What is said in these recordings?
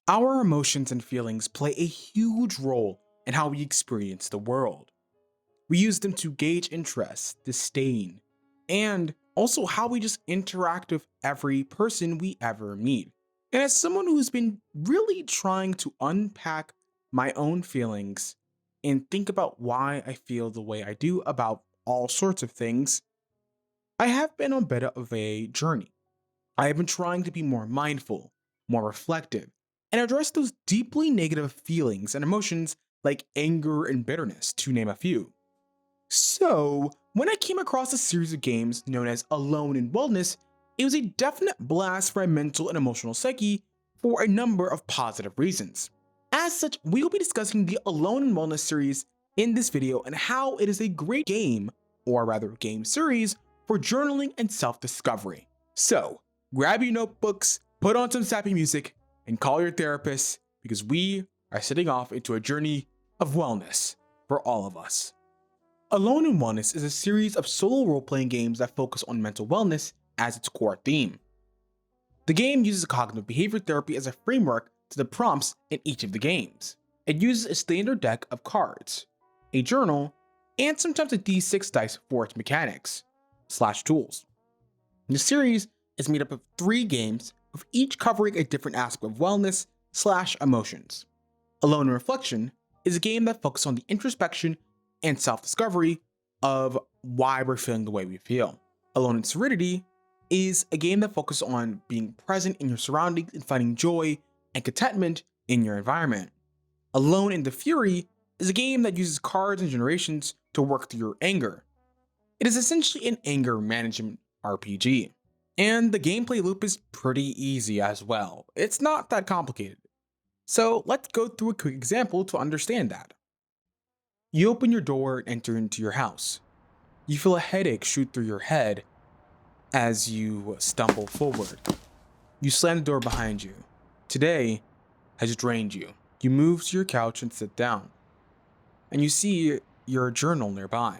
Our emotions and feelings play a huge role in how we experience the world. We use them to gauge interest, disdain, and also how we just interact with every person we ever meet. And as someone who's been really trying to unpack my own feelings and think about why I feel the way I do about all sorts of things, I have been on a bit of a journey. I have been trying to be more mindful, more reflective, and address those deeply negative feelings and emotions like anger and bitterness, to name a few. So, when I came across a series of games known as Alone in Wellness, it was a definite blast for my mental and emotional psyche for a number of positive reasons. As such, we will be discussing the Alone in Wellness series in this video and how it is a great game, or rather game series, for journaling and self-discovery. So, grab your notebooks, put on some sappy music, and call your therapist because we are setting off into a journey of wellness for all of us. Alone in Wellness is a series of solo role-playing games that focus on mental wellness as its core theme. The game uses cognitive behavior therapy as a framework to the prompts in each of the games. It uses a standard deck of cards, a journal, and sometimes a d6 dice for its mechanics / tools. The series is made up of 3 games, with each covering a different aspect of wellness / emotions. Alone in Reflection is a game that focuses on the introspection and self-discovery of why we're feeling the way we feel. Alone in Serenity is a game that focuses on being present in your surroundings and finding joy and contentment in your environment. Alone in the Fury is a game that uses cards and generations to work through your anger. It is essentially an anger management RPG. And the gameplay loop is pretty easy as well. It's not that complicated. So let's go through a quick example to understand that. You open your door and enter into your house. You feel a headache shoot through your head as you stumble forward. You slam the door behind you. Today has drained you. You move to your couch and sit down. And you see your journal nearby.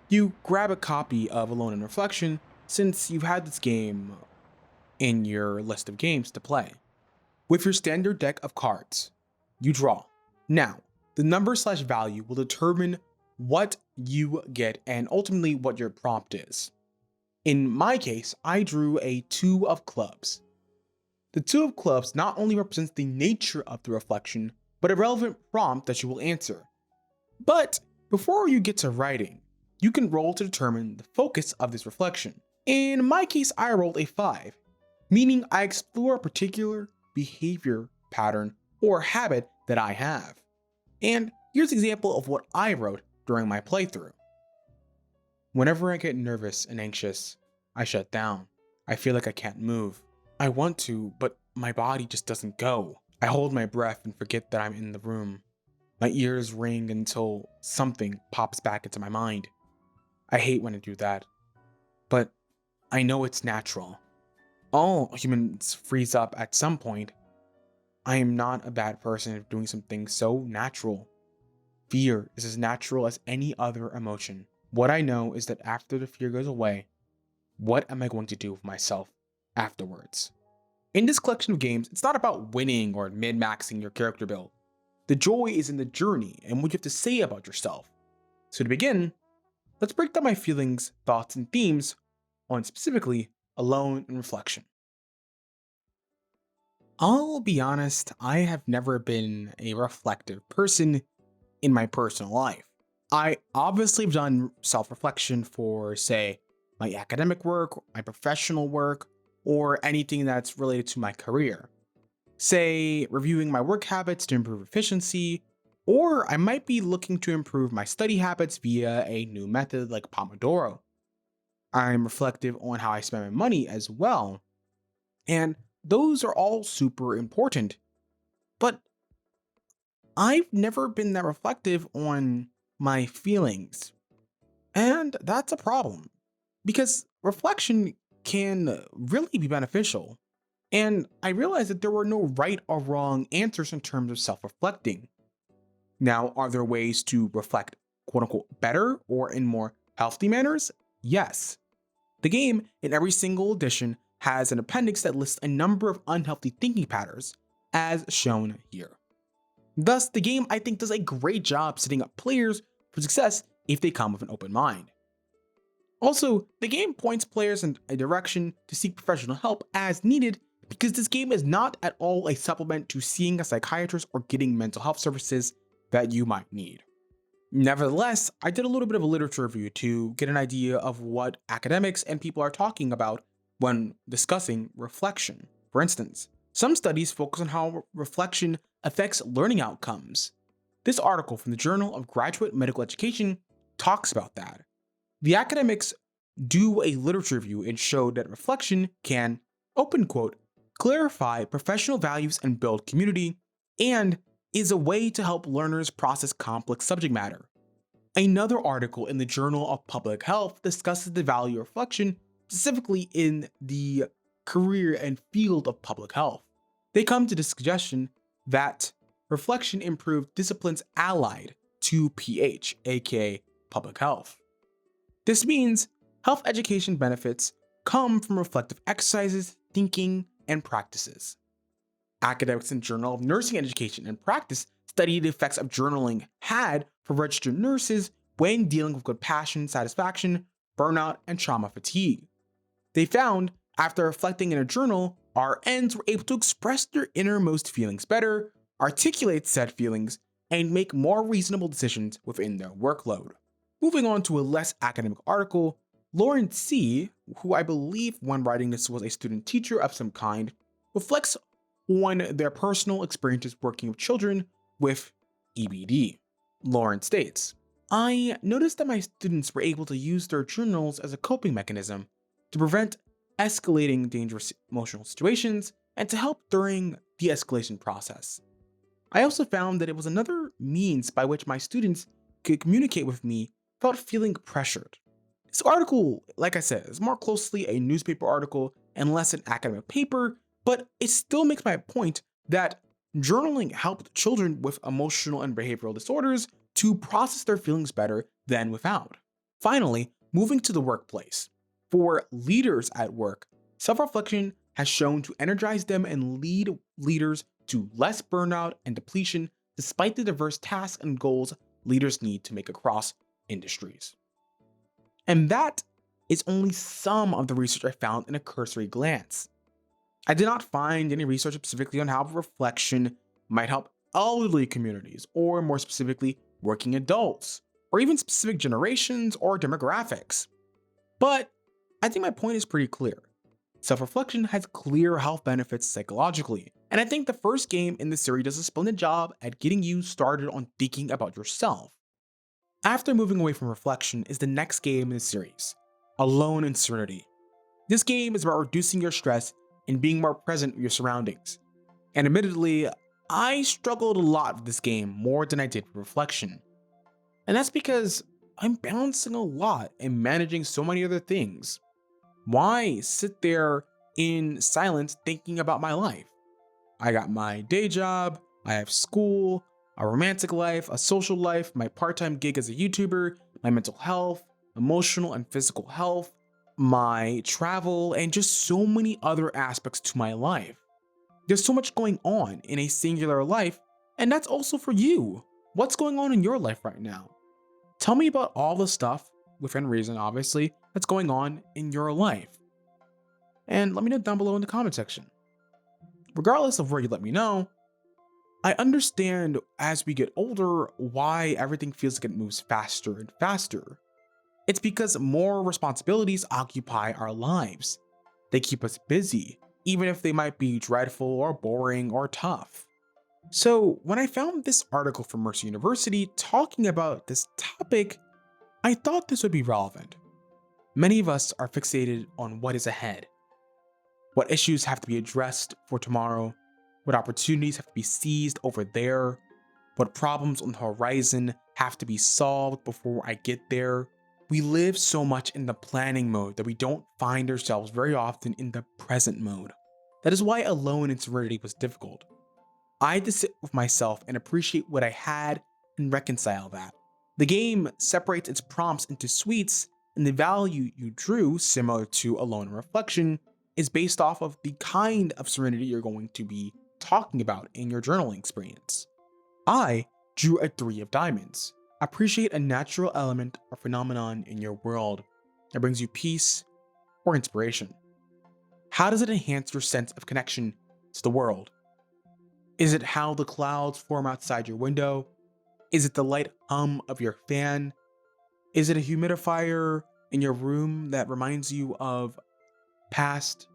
You grab a copy of Alone in Reflection since you've had this game in your list of games to play. With your standard deck of cards, you draw. Now, the number / value will determine what you get and ultimately what your prompt is. In my case, I drew a 2 of clubs. The 2 of clubs not only represents the nature of the reflection, but a relevant prompt that you will answer. But before you get to writing, you can roll to determine the focus of this reflection. In my case, I rolled a 5, meaning I explore a particular behavior pattern or habit that I have. And here's an example of what I wrote during my playthrough. Whenever I get nervous and anxious, I shut down. I feel like I can't move. I want to, but my body just doesn't go. I hold my breath and forget that I'm in the room. My ears ring until something pops back into my mind. I hate when I do that, but I know it's natural. All humans freeze up at some point. I am not a bad person for doing something so natural. Fear is as natural as any other emotion. What I know is that after the fear goes away, what am I going to do with myself afterwards? In this collection of games, it's not about winning or min-maxing your character build. The joy is in the journey and what you have to say about yourself. So to begin, let's break down my feelings, thoughts, and themes on specifically Alone in Reflection. I'll be honest, I have never been a reflective person in my personal life. I obviously have done self-reflection for, say, my academic work, my professional work, or anything that's related to my career. Say, reviewing my work habits to improve efficiency, or I might be looking to improve my study habits via a new method like Pomodoro. I'm reflective on how I spend my money as well, and those are all super important. But I've never been that reflective on my feelings, and that's a problem because reflection can really be beneficial. And I realized that there were no right or wrong answers in terms of self-reflecting. Now, are there ways to reflect quote unquote better or in more healthy manners? Yes. The game in every single edition has an appendix that lists a number of unhealthy thinking patterns as shown here. Thus, the game, I think, does a great job setting up players for success if they come with an open mind. Also, the game points players in a direction to seek professional help as needed, because this game is not at all a supplement to seeing a psychiatrist or getting mental health services that you might need. Nevertheless, I did a little bit of a literature review to get an idea of what academics and people are talking about when discussing reflection. For instance, some studies focus on how reflection affects learning outcomes. This article from the Journal of Graduate Medical Education talks about that. The academics do a literature review and showed that reflection can, open quote, clarify professional values and build community, and is a way to help learners process complex subject matter. Another article in the Journal of Public Health discusses the value of reflection, specifically in the career and field of public health. They come to the suggestion that reflection improved disciplines allied to PH, aka public health. This means health education benefits come from reflective exercises, thinking, and practices. Academics in Journal of Nursing Education and Practice studied the effects of journaling had for registered nurses when dealing with compassion, satisfaction, burnout, and trauma fatigue. They found, after reflecting in a journal, RNs were able to express their innermost feelings better, articulate said feelings, and make more reasonable decisions within their workload. Moving on to a less academic article, Lauren C., who I believe when writing this was a student teacher of some kind, reflects on their personal experiences working with children with EBD. Lauren states, I noticed that my students were able to use their journals as a coping mechanism to prevent escalating dangerous emotional situations and to help during the escalation process. I also found that it was another means by which my students could communicate with me without feeling pressured. This article, like I said, is more closely a newspaper article and less an academic paper, but it still makes my point that journaling helped children with emotional and behavioral disorders to process their feelings better than without. Finally, moving to the workplace. For leaders at work, self-reflection has shown to energize them and lead leaders to less burnout and depletion despite the diverse tasks and goals leaders need to make across industries. And that is only some of the research I found in a cursory glance. I did not find any research specifically on how reflection might help elderly communities, or more specifically, working adults, or even specific generations or demographics. But I think my point is pretty clear. Self-reflection has clear health benefits psychologically, and I think the first game in the series does a splendid job at getting you started on thinking about yourself. After moving away from reflection is the next game in the series, Alone in Serenity. This game is about reducing your stress and being more present with your surroundings. And admittedly, I struggled a lot with this game more than I did with reflection. And that's because I'm balancing a lot and managing so many other things. Why sit there in silence thinking about my life? I got my day job, I have school, a romantic life, a social life, my part-time gig as a YouTuber, my mental health, emotional and physical health, my travel, and just so many other aspects to my life. There's so much going on in a singular life, and that's also for you. What's going on in your life right now? Tell me about all the stuff, within reason obviously, that's going on in your life. And let me know down below in the comment section. Regardless of where you let me know, I understand as we get older why everything feels like it moves faster and faster. It's because more responsibilities occupy our lives. They keep us busy, even if they might be dreadful or boring or tough. So when I found this article from Mercer University talking about this topic, I thought this would be relevant. Many of us are fixated on what is ahead, what issues have to be addressed for tomorrow, what opportunities have to be seized over there, what problems on the horizon have to be solved before I get there. We live so much in the planning mode that we don't find ourselves very often in the present mode. That is why Alone in Serenity was difficult. I had to sit with myself and appreciate what I had and reconcile that. The game separates its prompts into suites, and the value you drew, similar to Alone in Reflection, is based off of the kind of serenity you're going to be talking about in your journaling experience. I drew a 3 of diamonds. Appreciate a natural element or phenomenon in your world that brings you peace or inspiration. How does it enhance your sense of connection to the world? Is it how the clouds form outside your window? Is it the light hum of your fan? Is it a humidifier in your room that reminds you of past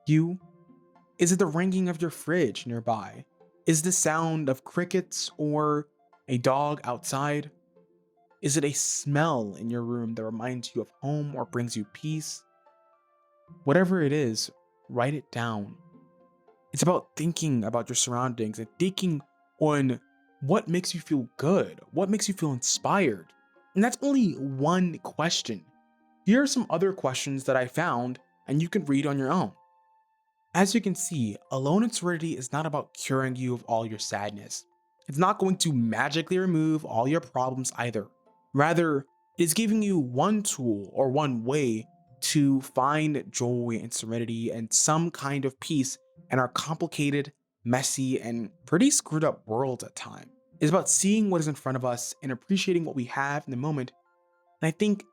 you? Is it the ringing of your fridge nearby? Is the sound of crickets or a dog outside? Is it a smell in your room that reminds you of home or brings you peace? Whatever it is, write it down. It's about thinking about your surroundings and thinking on what makes you feel good, what makes you feel inspired. And that's only one question. Here are some other questions that I found, and you can read on your own. As you can see, Alone in Serenity is not about curing you of all your sadness. It's not going to magically remove all your problems either. Rather, it is giving you one tool or one way to find joy and serenity and some kind of peace in our complicated, messy, and pretty screwed up world at times. It's about seeing what is in front of us and appreciating what we have in the moment. And I think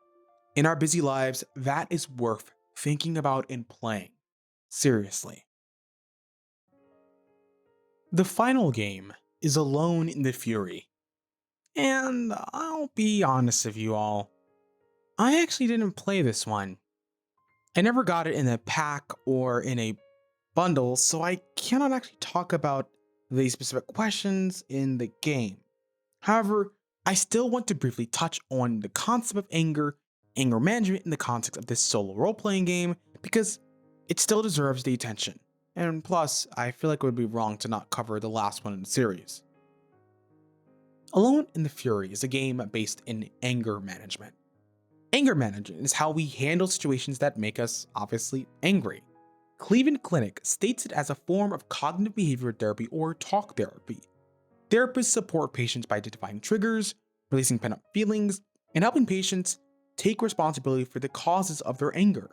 in our busy lives, that is worth thinking about and playing. Seriously. The final game is Alone in the Fury. And I'll be honest with you all, I actually didn't play this one. I never got it in a pack or in a bundle, so I cannot actually talk about the specific questions in the game. However, I still want to briefly touch on the concept of anger management in the context of this solo role-playing game, because it still deserves the attention. And plus, I feel like it would be wrong to not cover the last one in the series. Alone in the Fury is a game based in anger management. Anger management is how we handle situations that make us obviously angry. Cleveland Clinic states it as a form of cognitive behavior therapy or talk therapy. Therapists support patients by identifying triggers, releasing pent-up feelings, and helping patients take responsibility for the causes of their anger.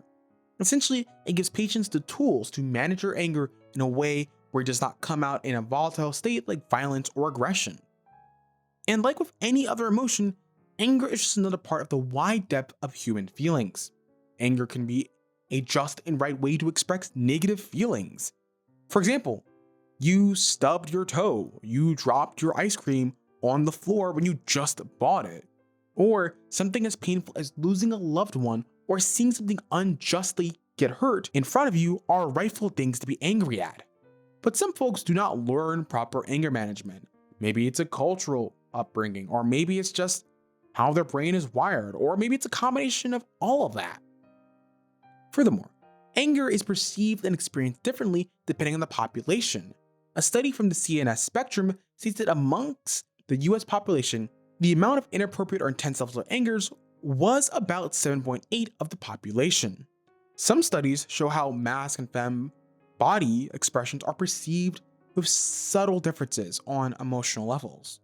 Essentially, it gives patients the tools to manage their anger in a way where it does not come out in a volatile state like violence or aggression. And like with any other emotion, anger is just another part of the wide depth of human feelings. Anger can be a just and right way to express negative feelings. For example, you stubbed your toe, you dropped your ice cream on the floor when you just bought it, or something as painful as losing a loved one or seeing something unjustly get hurt in front of you are rightful things to be angry at. But some folks do not learn proper anger management. Maybe it's a cultural upbringing, or maybe it's just how their brain is wired, or maybe it's a combination of all of that. Furthermore, anger is perceived and experienced differently depending on the population. A study from the CNS Spectrum states that amongst the US population, the amount of inappropriate or intense levels of anger was about 7.8 of the population. Some studies show how masc and femme body expressions are perceived with subtle differences on emotional levels.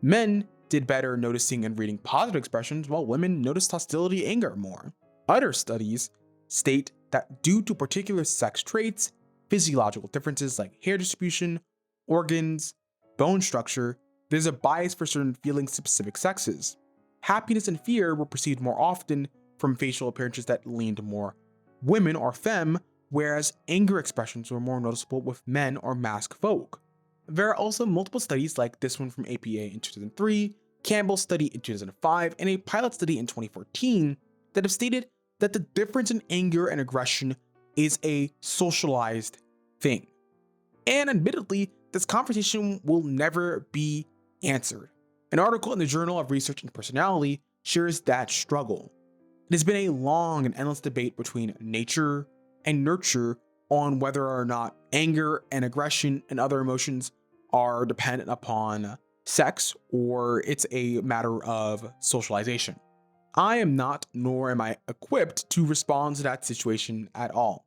Men did better noticing and reading positive expressions, while women noticed hostility and anger more. Other studies state that due to particular sex traits, physiological differences like hair distribution, organs, bone structure, there's a bias for certain feelings to specific sexes. Happiness and fear were perceived more often from facial appearances that leaned more women or femme, whereas anger expressions were more noticeable with men or masc folk. There are also multiple studies like this one from APA in 2003, Campbell's study in 2005, and a pilot study in 2014 that have stated that the difference in anger and aggression is a socialized thing. And admittedly, this conversation will never be answered. An article in the Journal of Research and Personality shares that struggle. It has been a long and endless debate between nature and nurture on whether or not anger and aggression and other emotions are dependent upon sex or it's a matter of socialization. I am not, nor am I equipped to respond to that situation at all.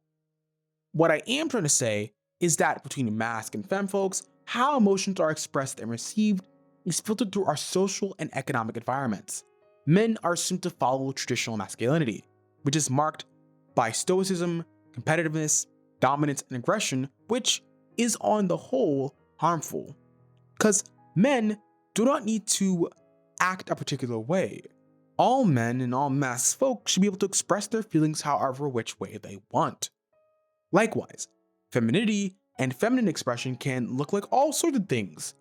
What I am trying to say is that between masc and femme folks, how emotions are expressed and received is filtered through our social and economic environments. Men are assumed to follow traditional masculinity, which is marked by stoicism, competitiveness, dominance, and aggression, which is on the whole harmful. Because men do not need to act a particular way. All men and all mass folk should be able to express their feelings however which way they want. Likewise, femininity and feminine expression can look like all sorts of things.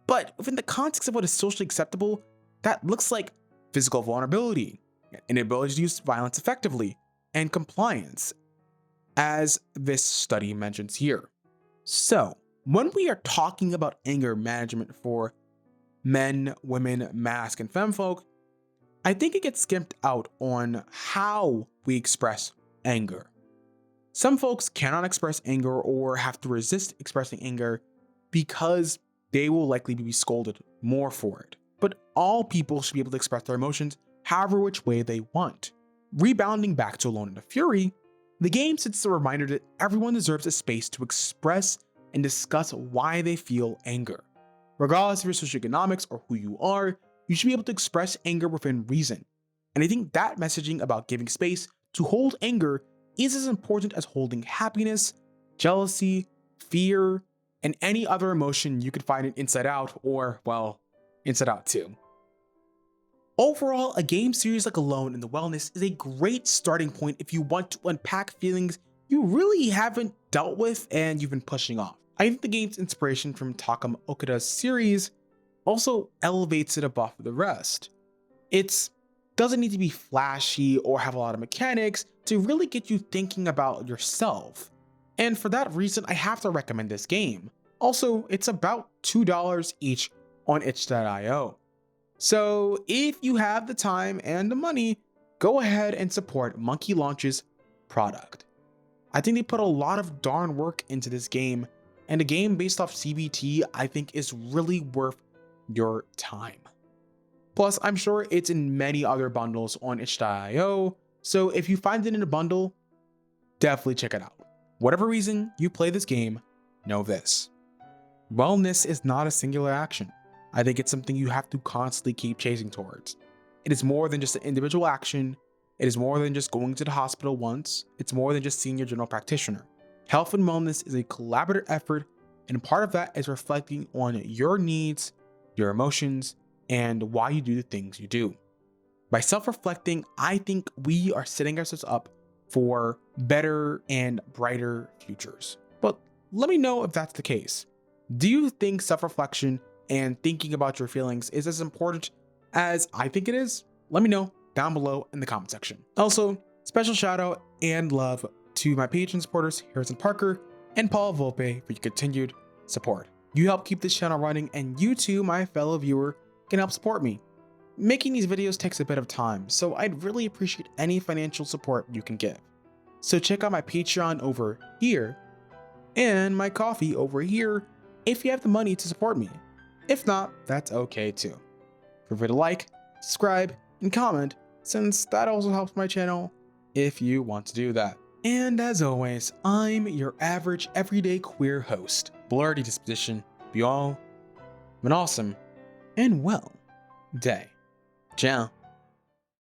But within the context of what is socially acceptable, that looks like physical vulnerability, inability to use violence effectively, and compliance, as this study mentions here. So, when we are talking about anger management for men, women, masc, and femfolk, I think it gets skimped out on how we express anger. Some folks cannot express anger or have to resist expressing anger because they will likely be scolded more for it. But all people should be able to express their emotions however which way they want. Rebounding back to Alone in the Fury, the game sets a reminder that everyone deserves a space to express and discuss why they feel anger. Regardless of your socioeconomics or who you are, you should be able to express anger within reason. And I think that messaging about giving space to hold anger is as important as holding happiness, jealousy, fear, and any other emotion you could find in Inside Out or, well, Inside Out 2. Overall, a game series like Alone in the Wellness is a great starting point if you want to unpack feelings you really haven't dealt with and you've been pushing off. I think the game's inspiration from Takam Okada's series also elevates it above the rest. It doesn't need to be flashy or have a lot of mechanics to really get you thinking about yourself. And for that reason, I have to recommend this game. Also, it's about $2 each on itch.io. So if you have the time and the money, go ahead and support Monkey Launch's product. I think they put a lot of darn work into this game, and a game based off CBT I think is really worth your time. Plus, I'm sure it's in many other bundles on itch.io, so if you find it in a bundle, definitely check it out. Whatever reason you play this game, know this: wellness is not a singular action. I think it's something you have to constantly keep chasing towards. It is more than just an individual action. It is more than just going to the hospital once. It's more than just seeing your general practitioner. Health and wellness is a collaborative effort, and part of that is reflecting on your needs, your emotions, and why you do the things you do. By self-reflecting, I think we are setting ourselves up for better and brighter futures. But let me know if that's the case. Do you think self-reflection and thinking about your feelings is as important as I think it is? Let me know down below in the comment section. Also, special shout out and love to my Patreon supporters, Harrison Parker and Paul Volpe, for your continued support. You help keep this channel running, and you too, my fellow viewer, can help support me. Making these videos takes a bit of time, so I'd really appreciate any financial support you can give. So check out my Patreon over here and my Ko-fi over here if you have the money to support me. If not, that's okay too. Feel free to like, subscribe, and comment, since that also helps my channel if you want to do that. And as always, I'm your average everyday queer host, Blurry Disposition. Be all have an awesome and well day. Ciao.